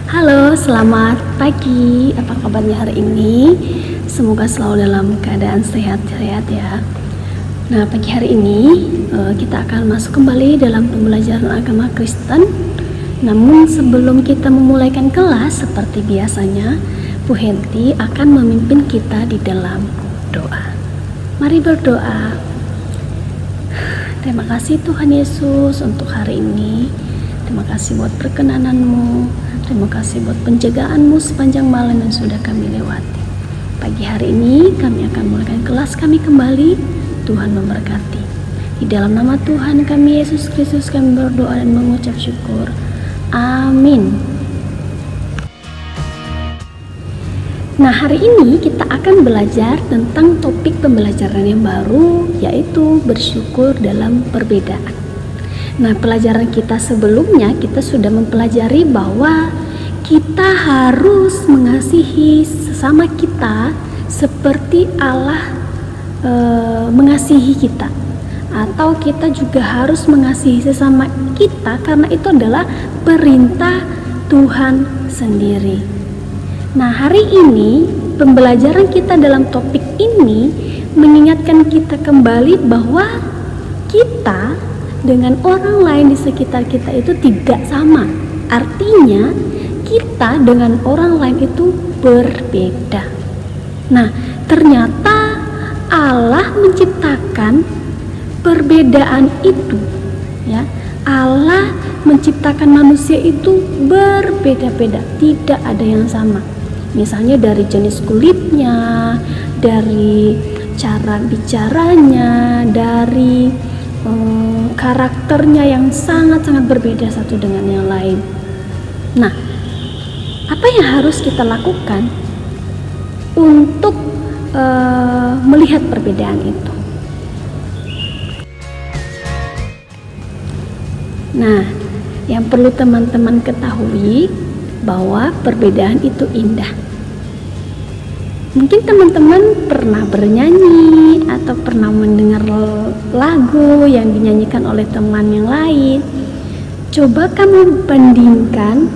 Halo, selamat pagi. Apa kabarnya hari ini? Semoga selalu dalam keadaan sehat-sehat ya. Nah, pagi hari ini kita akan masuk kembali dalam pembelajaran agama Kristen. Namun sebelum kita memulaikan kelas seperti biasanya, Bu Henti akan memimpin kita di dalam doa. Mari berdoa. Terima kasih Tuhan Yesus untuk hari ini. Terima kasih buat perkenanan-Mu. Terima kasih buat penjagaanmu sepanjang malam yang sudah kami lewati. Pagi hari ini kami akan mulaikan kelas kami kembali. Tuhan memberkati. Di dalam nama Tuhan kami Yesus Kristus kami berdoa dan mengucap syukur. Amin. Nah, hari ini kita akan belajar tentang topik pembelajaran yang baru, yaitu bersyukur dalam perbedaan. Nah, pelajaran kita sebelumnya kita sudah mempelajari bahwa kita harus mengasihi sesama kita seperti Allah mengasihi kita, atau kita juga harus mengasihi sesama kita karena itu adalah perintah Tuhan sendiri. Nah, hari ini pembelajaran kita dalam topik ini mengingatkan kita kembali bahwa kita dengan orang lain di sekitar kita itu tidak sama. Artinya kita dengan orang lain itu berbeda. Nah, ternyata Allah menciptakan perbedaan itu, ya. Allah menciptakan manusia itu berbeda-beda, tidak ada yang sama. Misalnya dari jenis kulitnya, dari cara bicaranya, dari karakternya yang sangat-sangat berbeda satu dengan yang lain. Nah, apa yang harus kita lakukan untuk melihat perbedaan itu? Nah, yang perlu teman-teman ketahui bahwa perbedaan itu indah. Mungkin teman-teman pernah bernyanyi atau pernah mendengar lagu yang dinyanyikan oleh teman yang lain. Coba kamu bandingkan,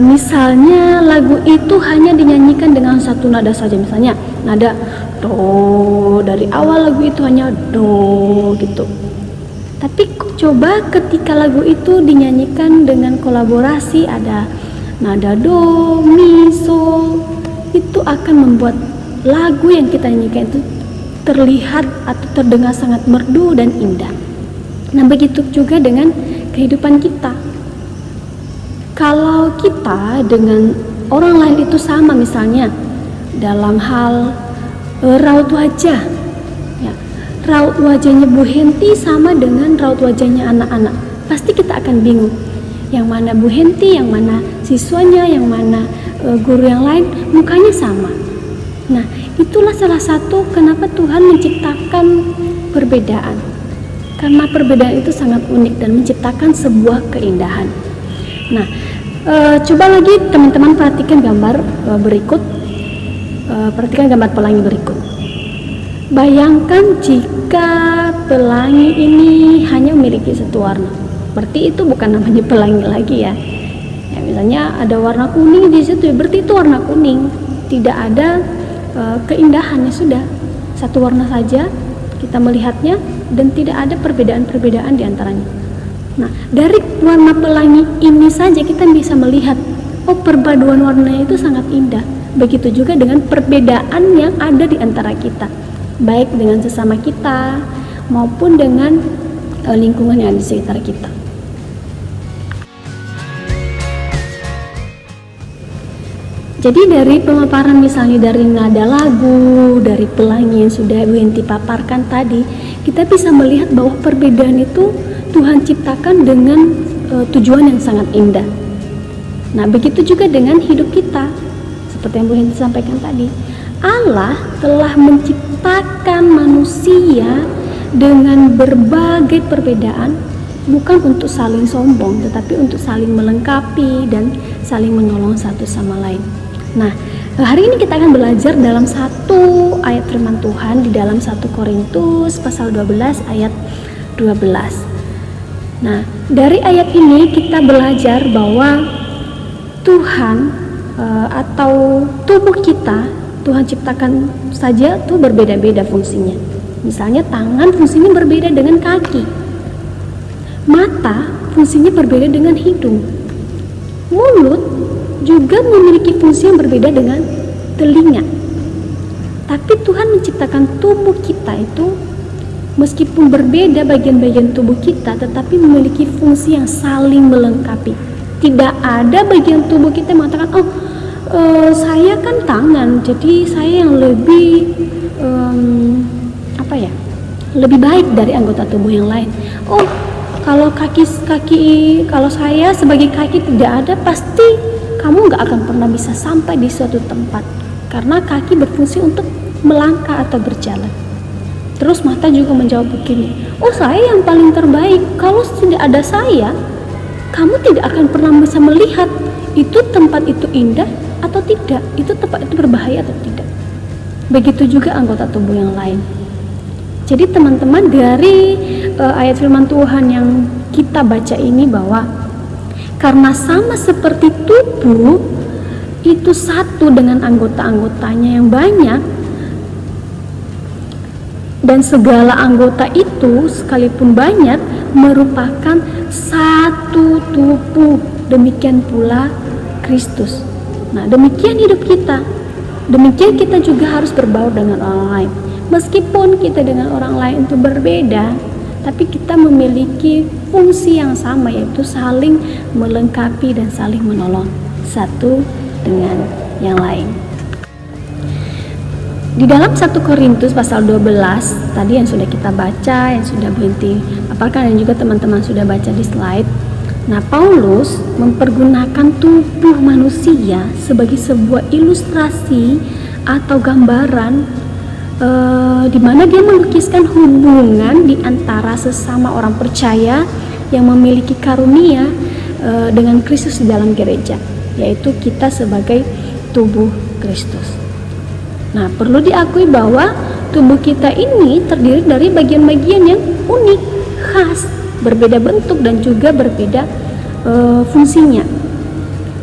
misalnya lagu itu hanya dinyanyikan dengan satu nada saja, misalnya nada do, dari awal lagu itu hanya do gitu. Tapi coba ketika lagu itu dinyanyikan dengan kolaborasi, ada nada do, mi, sol, itu akan membuat lagu yang kita nyanyikan itu terlihat atau terdengar sangat merdu dan indah. Nah, begitu juga dengan kehidupan kita. Kalau kita dengan orang lain itu sama, misalnya dalam hal raut wajah, ya, raut wajahnya Bu Henti sama dengan raut wajahnya anak-anak, pasti kita akan bingung. Yang mana Bu Henti, yang mana siswanya, yang mana guru yang lain, mukanya sama. Nah, itulah salah satu kenapa Tuhan menciptakan perbedaan. Karena perbedaan itu sangat unik dan menciptakan sebuah keindahan. Nah, coba lagi teman-teman perhatikan gambar berikut. Perhatikan gambar pelangi berikut. Bayangkan jika pelangi ini hanya memiliki satu warna. Berarti itu bukan namanya pelangi lagi ya. Ya, misalnya ada warna kuning di situ, berarti itu warna kuning. Tidak ada keindahannya, sudah satu warna saja kita melihatnya dan tidak ada perbedaan-perbedaan di antaranya. Nah, dari warna pelangi ini saja kita bisa melihat, oh, perpaduan warnanya itu sangat indah. Begitu juga dengan perbedaan yang ada di antara kita, baik dengan sesama kita maupun dengan lingkungan yang ada di sekitar kita. Jadi dari pemaparan misalnya dari nada lagu, dari pelangi yang sudah Bu Henti paparkan tadi, kita bisa melihat bahwa perbedaan itu Tuhan ciptakan dengan tujuan yang sangat indah. Nah, begitu juga dengan hidup kita. Seperti yang Bu Henti sampaikan tadi, Allah telah menciptakan manusia dengan berbagai perbedaan, bukan untuk saling sombong, tetapi untuk saling melengkapi dan saling menolong satu sama lain. Nah, hari ini kita akan belajar dalam satu ayat firman Tuhan di dalam 1 Korintus pasal 12 ayat 12. Nah, dari ayat ini kita belajar bahwa Tuhan atau tubuh kita, Tuhan ciptakan saja tuh berbeda-beda fungsinya. Misalnya tangan fungsinya berbeda dengan kaki, mata fungsinya berbeda dengan hidung, mulut juga memiliki fungsi yang berbeda dengan telinga. Tapi Tuhan menciptakan tubuh kita itu meskipun berbeda bagian-bagian tubuh kita, tetapi memiliki fungsi yang saling melengkapi. Tidak ada bagian tubuh kita yang mengatakan, saya kan tangan, jadi saya yang lebih lebih baik dari anggota tubuh yang lain. Kalau kalau saya sebagai kaki tidak ada, pasti kamu nggak akan pernah bisa sampai di suatu tempat, karena kaki berfungsi untuk melangkah atau berjalan. Terus mata juga menjawab begini, saya yang paling terbaik, kalau tidak ada saya, kamu tidak akan pernah bisa melihat itu tempat itu indah atau tidak, itu tempat itu berbahaya atau tidak. Begitu juga anggota tubuh yang lain. Jadi teman-teman, dari ayat firman Tuhan yang kita baca ini, bahwa karena sama seperti tubuh itu satu dengan anggota-anggotanya yang banyak, dan segala anggota itu sekalipun banyak merupakan satu tubuh, demikian pula Kristus. Nah, demikian hidup kita, demikian kita juga harus berbaur dengan orang lain. Meskipun kita dengan orang lain itu berbeda, tapi kita memiliki fungsi yang sama, yaitu saling melengkapi dan saling menolong satu dengan yang lain. Di dalam 1 Korintus pasal 12 tadi yang sudah kita baca, yang sudah berhenti apakah dan juga teman-teman sudah baca di slide. Nah, Paulus mempergunakan tubuh manusia sebagai sebuah ilustrasi atau gambaran di mana dia melukiskan hubungan di antara sesama orang percaya yang memiliki karunia dengan Kristus di dalam gereja, yaitu kita sebagai tubuh Kristus. Nah, perlu diakui bahwa tubuh kita ini terdiri dari bagian-bagian yang unik, khas, berbeda bentuk dan juga berbeda fungsinya.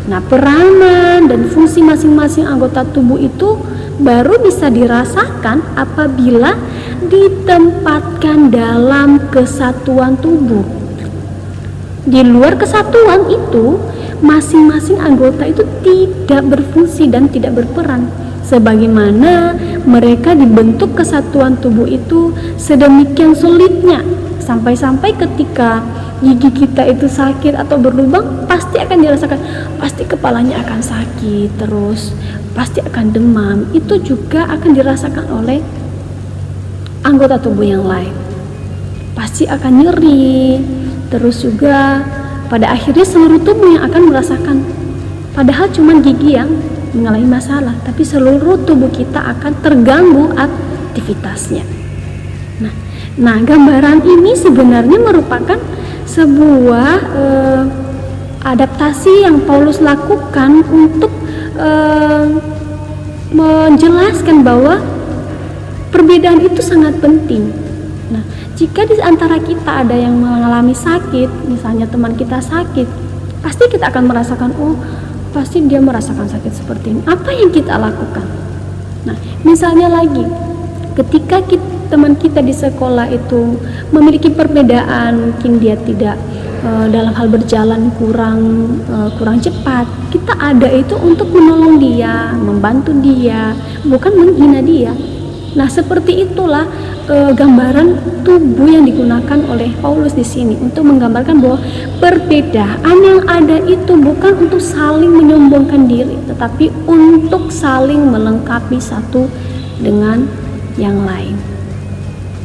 Nah, peranan dan fungsi masing-masing anggota tubuh itu baru bisa dirasakan apabila ditempatkan dalam kesatuan tubuh. Di luar kesatuan itu, masing-masing anggota itu tidak berfungsi dan tidak berperan. Sebagaimana mereka dibentuk kesatuan tubuh itu sedemikian sulitnya, sampai-sampai ketika gigi kita itu sakit atau berlubang, pasti akan dirasakan, pasti kepalanya akan sakit, terus pasti akan demam. Itu juga akan dirasakan oleh anggota tubuh yang lain, pasti akan nyeri, terus juga pada akhirnya seluruh tubuh yang akan merasakan. Padahal cuma gigi yang mengalami masalah, tapi seluruh tubuh kita akan terganggu aktivitasnya. Nah, gambaran ini sebenarnya merupakan sebuah adaptasi yang Paulus lakukan untuk menjelaskan bahwa perbedaan itu sangat penting. Nah, jika di antara kita ada yang mengalami sakit, misalnya teman kita sakit, pasti kita akan merasakan, pasti dia merasakan sakit seperti ini. Apa yang kita lakukan? Nah, misalnya lagi, ketika teman kita di sekolah itu memiliki perbedaan, mungkin dia tidak dalam hal berjalan kurang cepat, kita ada itu untuk menolong dia, membantu dia, bukan menghina dia. Nah, seperti itulah gambaran tubuh yang digunakan oleh Paulus di sini untuk menggambarkan bahwa perbedaan yang ada itu bukan untuk saling menyombongkan diri, tetapi untuk saling melengkapi satu dengan yang lain.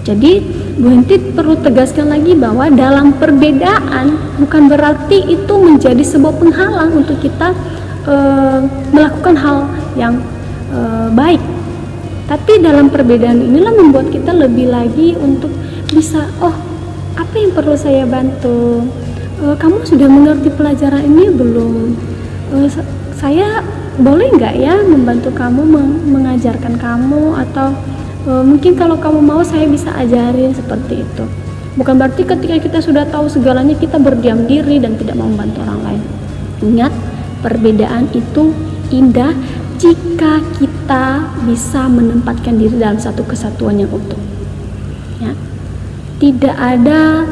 Jadi Bu Henti perlu tegaskan lagi bahwa dalam perbedaan bukan berarti itu menjadi sebuah penghalang untuk kita melakukan hal yang baik. Tapi dalam perbedaan inilah membuat kita lebih lagi untuk bisa, apa yang perlu saya bantu? Kamu sudah mengerti pelajaran ini belum? Saya boleh nggak ya membantu kamu, mengajarkan kamu, atau mungkin kalau kamu mau saya bisa ajarin, seperti itu. Bukan berarti ketika kita sudah tahu segalanya kita berdiam diri dan tidak mau membantu orang lain. Ingat, perbedaan itu indah jika kita bisa menempatkan diri dalam satu kesatuan yang utuh. Ya. Tidak ada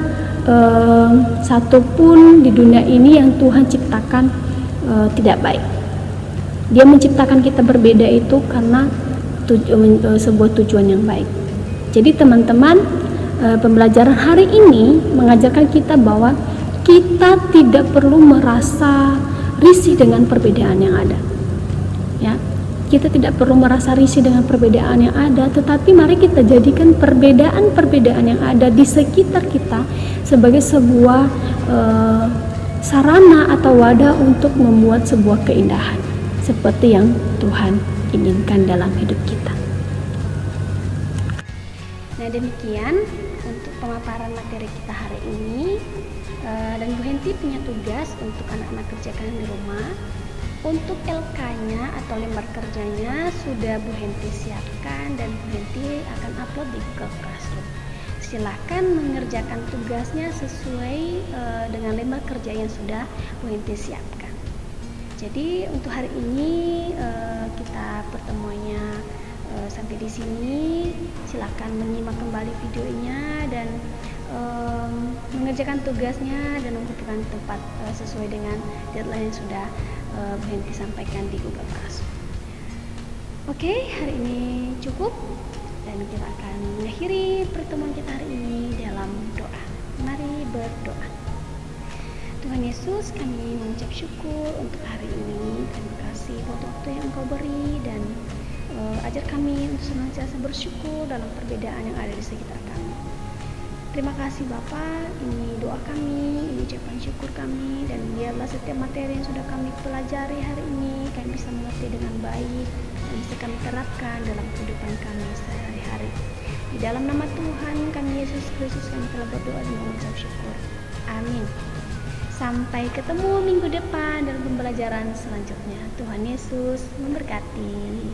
satupun di dunia ini yang Tuhan ciptakan tidak baik. Dia menciptakan kita berbeda itu karena sebuah tujuan yang baik. Jadi teman-teman, pembelajaran hari ini mengajarkan kita bahwa kita tidak perlu merasa risih dengan perbedaan yang ada. Ya, kita tidak perlu merasa risih dengan perbedaan yang ada, tetapi mari kita jadikan perbedaan-perbedaan yang ada di sekitar kita sebagai sebuah sarana atau wadah untuk membuat sebuah keindahan seperti yang Tuhan inginkan dalam hidup kita. Nah, demikian untuk pemaparan materi kita hari ini. Dan Bu Henti punya tugas untuk anak-anak kerjakan di rumah. Untuk LK-nya atau lembar kerjanya sudah Bu Henti siapkan dan Bu Henti akan upload di Google Classroom. Silahkan mengerjakan tugasnya sesuai dengan lembar kerja yang sudah Bu Henti siapkan. Jadi untuk hari ini kita pertemuannya sampai di sini. Silahkan menyimak kembali videonya dan mengerjakan tugasnya dan mengumpulkan tempat sesuai dengan deadline yang sudah Bu Henti sampaikan di Google Classroom. Oke, hari ini cukup dan kita akan mengakhiri pertemuan kita hari ini dalam doa. Mari berdoa. Tuhan Yesus, kami mengucap syukur untuk hari ini. Terima kasih buat waktu yang Engkau beri dan ajar kami untuk senantiasa bersyukur dalam perbedaan yang ada di sekitar kami. Terima kasih Bapa, ini doa kami, ini ucapan syukur kami, dan biarlah setiap materi yang sudah kami pelajari hari ini kami bisa mengerti dengan baik dan bisa kami terapkan dalam kehidupan kami sehari-hari. Di dalam nama Tuhan kami Yesus Kristus kami telah berdoa dan mengucap syukur. Amin. Sampai ketemu minggu depan dalam pembelajaran selanjutnya. Tuhan Yesus memberkati.